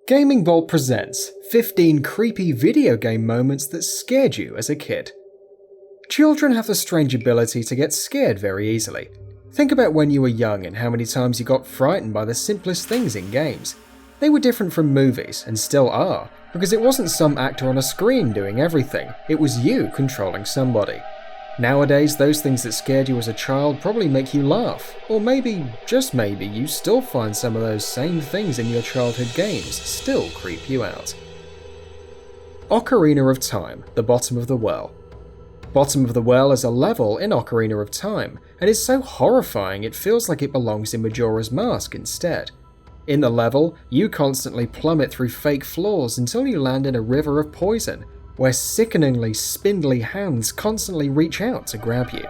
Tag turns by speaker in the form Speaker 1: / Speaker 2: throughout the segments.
Speaker 1: GamingBolt presents 15 creepy video game moments that scared you as a kid. Children have the strange ability to get scared very easily. Think about when you were young and how many times you got frightened by the simplest things in games. They were different from movies, and still are, because it wasn't some actor on a screen doing everything, it was you controlling somebody. Nowadays, those things that scared you as a child probably make you laugh, or maybe, just maybe, you still find some of those same things in your childhood games still creep you out. Ocarina of Time, the Bottom of the Well. Bottom of the Well is a level in Ocarina of Time, and is so horrifying it feels like it belongs in Majora's Mask instead. In the level, you constantly plummet through fake floors until you land in a river of poison, where sickeningly spindly hands constantly reach out to grab you.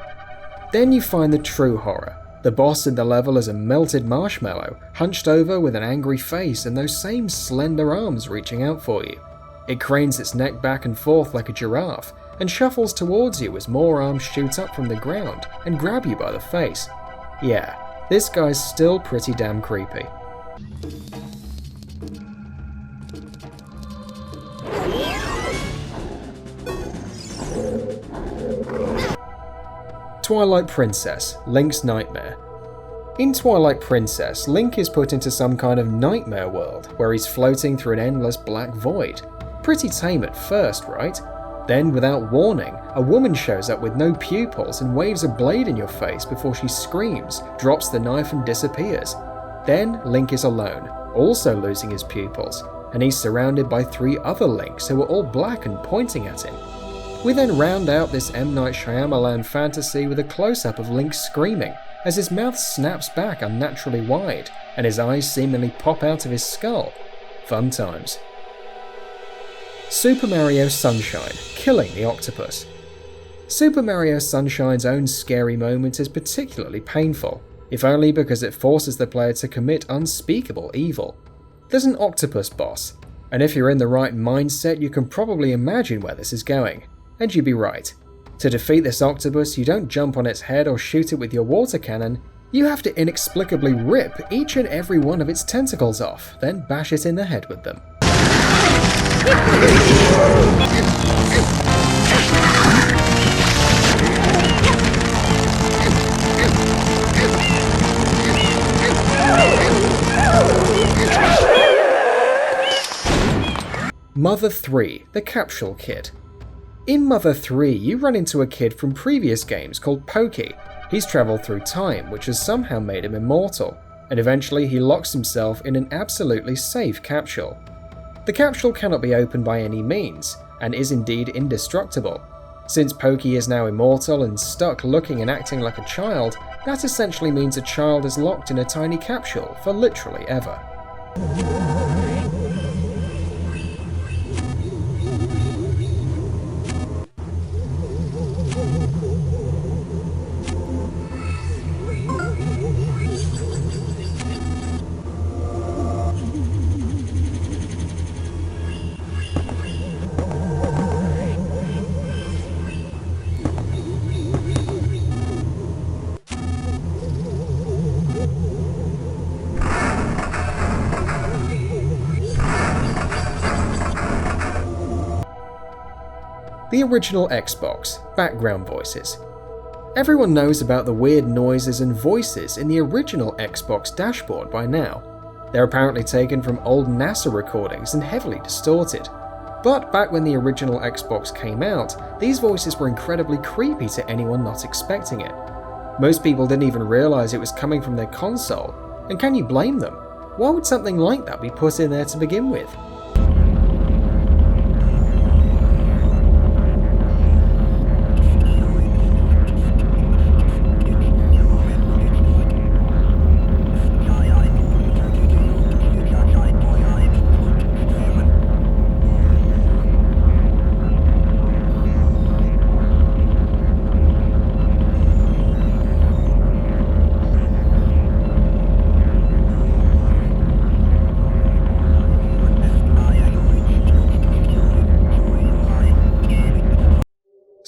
Speaker 1: Then you find the true horror. The boss in the level is a melted marshmallow, hunched over with an angry face and those same slender arms reaching out for you. It cranes its neck back and forth like a giraffe, and shuffles towards you as more arms shoot up from the ground and grab you by the face. Yeah, this guy's still pretty damn creepy. Twilight Princess, Link's Nightmare. In Twilight Princess, Link is put into some kind of nightmare world where he's floating through an endless black void. Pretty tame at first, right? Then, without warning, a woman shows up with no pupils and waves a blade in your face before she screams, drops the knife and disappears. Then, Link is alone, also losing his pupils, and he's surrounded by 3 other Links who are all black and pointing at him. We then round out this M. Night Shyamalan fantasy with a close-up of Link screaming as his mouth snaps back unnaturally wide and his eyes seemingly pop out of his skull. Fun times. Super Mario Sunshine, Killing the Octopus. Super Mario Sunshine's own scary moment is particularly painful, if only because it forces the player to commit unspeakable evil. There's an octopus boss, and if you're in the right mindset you can probably imagine where this is going. And you'd be right. To defeat this octopus, you don't jump on its head or shoot it with your water cannon, you have to inexplicably rip each and every one of its tentacles off, then bash it in the head with them. Mother 3, the Capsule Kid. In Mother 3, you run into a kid from previous games called Pokey. He's travelled through time, which has somehow made him immortal, and eventually he locks himself in an absolutely safe capsule. The capsule cannot be opened by any means, and is indeed indestructible. Since Pokey is now immortal and stuck looking and acting like a child, that essentially means a child is locked in a tiny capsule for literally ever. The original Xbox, background voices. Everyone knows about the weird noises and voices in the original Xbox dashboard by now. They're apparently taken from old NASA recordings and heavily distorted. But back when the original Xbox came out, these voices were incredibly creepy to anyone not expecting it. Most people didn't even realize it was coming from their console, and can you blame them? Why would something like that be put in there to begin with?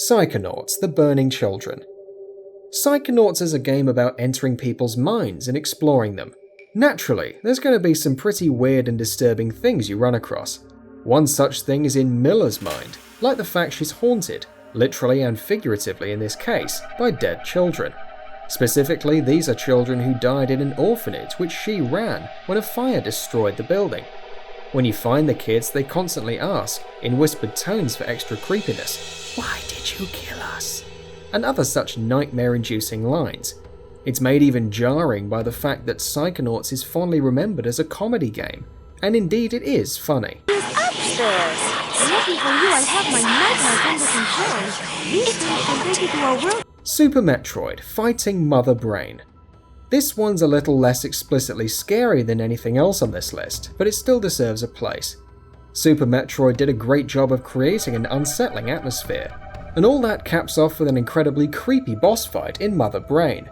Speaker 1: Psychonauts, the Burning Children. Psychonauts is a game about entering people's minds and exploring them. Naturally, there's going to be some pretty weird and disturbing things you run across. One such thing is in Miller's mind, like the fact she's haunted, literally and figuratively in this case, by dead children. Specifically, these are children who died in an orphanage which she ran when a fire destroyed the building. When you find the kids, they constantly ask, in whispered tones for extra creepiness, "Why did you kill us?" and other such nightmare-inducing lines. It's made even jarring by the fact that Psychonauts is fondly remembered as a comedy game, and indeed it is funny.
Speaker 2: Upstairs. Lucky for you, I have my nightmares under control. These things can take you to a world.
Speaker 1: Super Metroid, Fighting Mother Brain. This one's a little less explicitly scary than anything else on this list, but it still deserves a place. Super Metroid did a great job of creating an unsettling atmosphere, and all that caps off with an incredibly creepy boss fight in Mother Brain.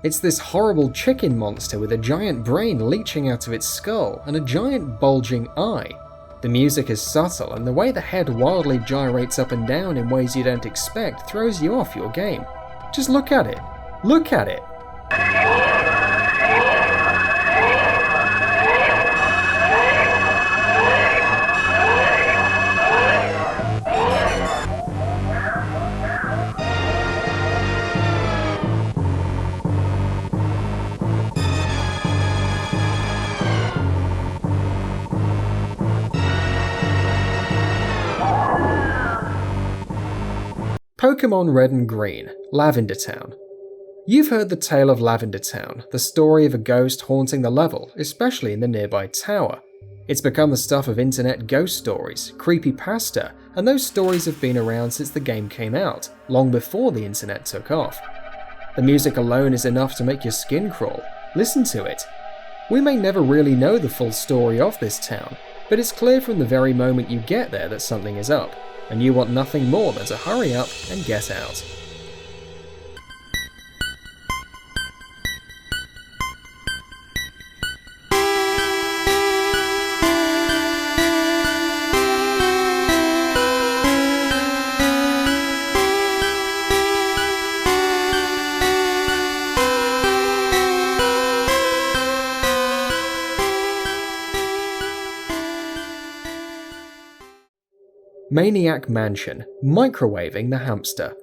Speaker 1: It's this horrible chicken monster with a giant brain leeching out of its skull and a giant bulging eye. The music is subtle, and the way the head wildly gyrates up and down in ways you don't expect throws you off your game. Just look at it. Look at it! Pokemon Red and Green, Lavender Town. You've heard the tale of Lavender Town, the story of a ghost haunting the level, especially in the nearby tower. It's become the stuff of internet ghost stories, creepypasta, and those stories have been around since the game came out, long before the internet took off. The music alone is enough to make your skin crawl. Listen to it. We may never really know the full story of this town, but it's clear from the very moment you get there that something is up, and you want nothing more than to hurry up and get out. Maniac Mansion, Microwaving the Hamster.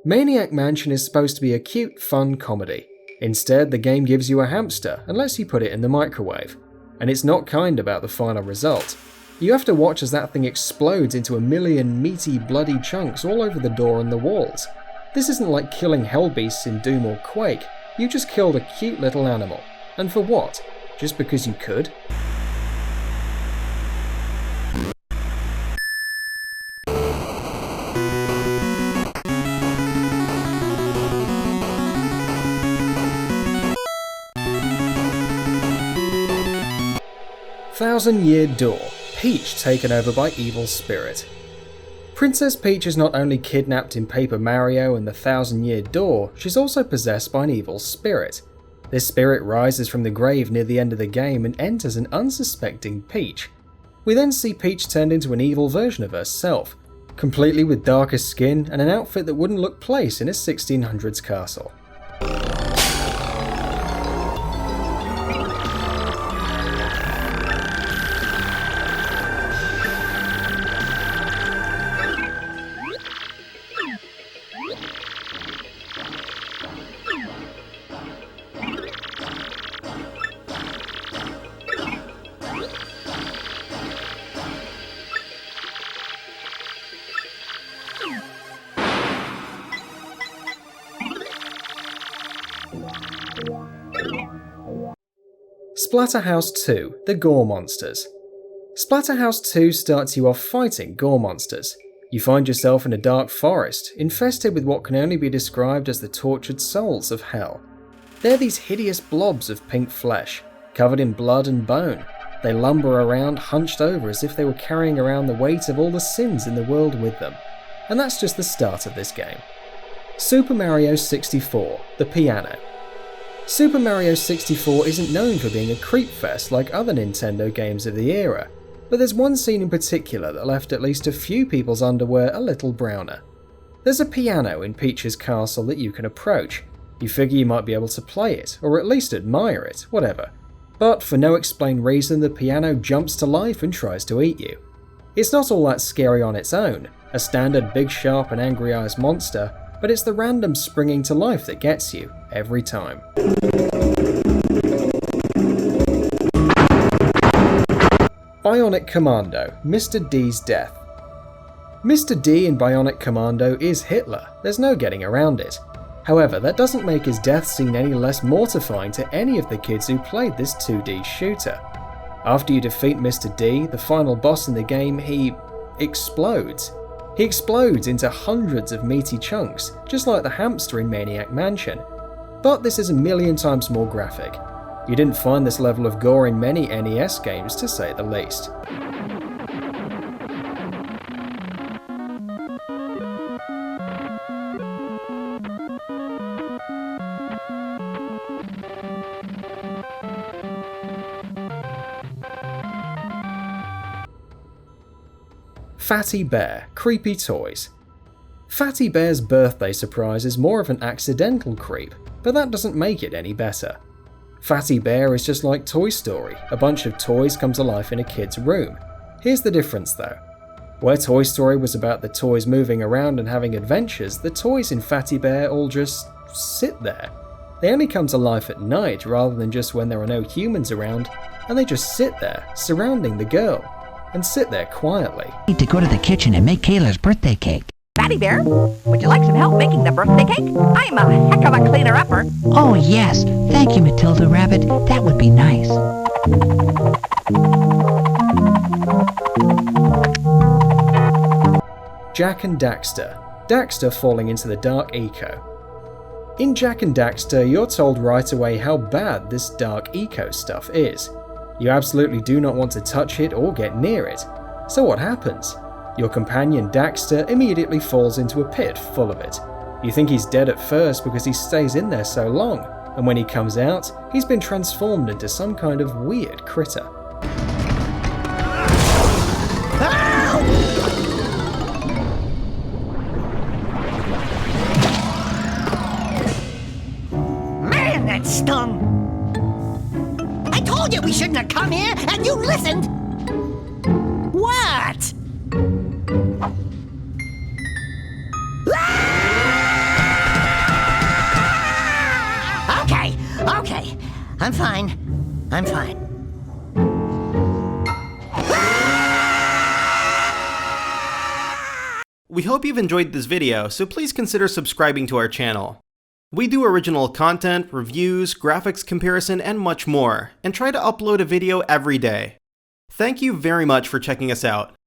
Speaker 1: Maniac Mansion is supposed to be a cute, fun comedy. Instead, the game gives you a hamster and lets you put it in the microwave. And it's not kind about the final result. You have to watch as that thing explodes into a million meaty, bloody chunks all over the door and the walls. This isn't like killing hellbeasts in Doom or Quake. You just killed a cute little animal. And for what? Just because you could? Thousand Year Door, Peach taken over by evil spirit. Princess Peach is not only kidnapped in Paper Mario and the Thousand Year Door, she's also possessed by an evil spirit. This spirit rises from the grave near the end of the game and enters an unsuspecting Peach. We then see Peach turned into an evil version of herself, completely with darker skin and an outfit that wouldn't look place in a 1600s castle. Splatterhouse 2, The Gore Monsters. Splatterhouse 2 starts you off fighting gore monsters. You find yourself in a dark forest, infested with what can only be described as the tortured souls of hell. They're these hideous blobs of pink flesh, covered in blood and bone. They lumber around hunched over as if they were carrying around the weight of all the sins in the world with them. And that's just the start of this game. Super Mario 64, The Piano. Super Mario 64 isn't known for being a creep fest like other Nintendo games of the era, but there's one scene in particular that left at least a few people's underwear a little browner. There's a piano in Peach's castle that you can approach. You figure you might be able to play it, or at least admire it, whatever. But for no explained reason, the piano jumps to life and tries to eat you. It's not all that scary on its own, a standard big sharp and angry eyes monster, but it's the random springing to life that gets you, every time. Bionic Commando, Mr. D's death. Mr. D in Bionic Commando is Hitler, there's no getting around it. However, that doesn't make his death scene any less mortifying to any of the kids who played this 2D shooter. After you defeat Mr. D, the final boss in the game, he explodes. He explodes into hundreds of meaty chunks, just like the hamster in Maniac Mansion. But this is a million times more graphic. You didn't find this level of gore in many NES games, to say the least. Fatty Bear, Creepy Toys. Fatty Bear's birthday surprise is more of an accidental creep, but that doesn't make it any better. Fatty Bear is just like Toy Story, a bunch of toys come to life in a kid's room. Here's the difference though. Where Toy Story was about the toys moving around and having adventures, the toys in Fatty Bear all just sit there. They only come to life at night rather than just when there are no humans around, and they just sit there, surrounding the girl. And sit there quietly.
Speaker 3: Need to go to the kitchen and make Kayla's birthday cake.
Speaker 4: Fatty Bear, would you like some help making the birthday cake? I'm a heck of a cleaner-upper.
Speaker 3: Oh yes, thank you, Matilda Rabbit. That would be nice.
Speaker 1: Jak and Daxter. Daxter falling into the dark eco. In Jak and Daxter, you're told right away how bad this dark eco stuff is. You absolutely do not want to touch it or get near it. So what happens? Your companion Daxter immediately falls into a pit full of it. You think he's dead at first because he stays in there so long, and when he comes out, he's been transformed into some kind of weird critter.
Speaker 4: Man, that stung! I told you we shouldn't have come here, and you listened! What? Okay, I'm fine.
Speaker 5: We hope you've enjoyed this video, so please consider subscribing to our channel. We do original content, reviews, graphics comparison, and much more, and try to upload a video every day. Thank you very much for checking us out.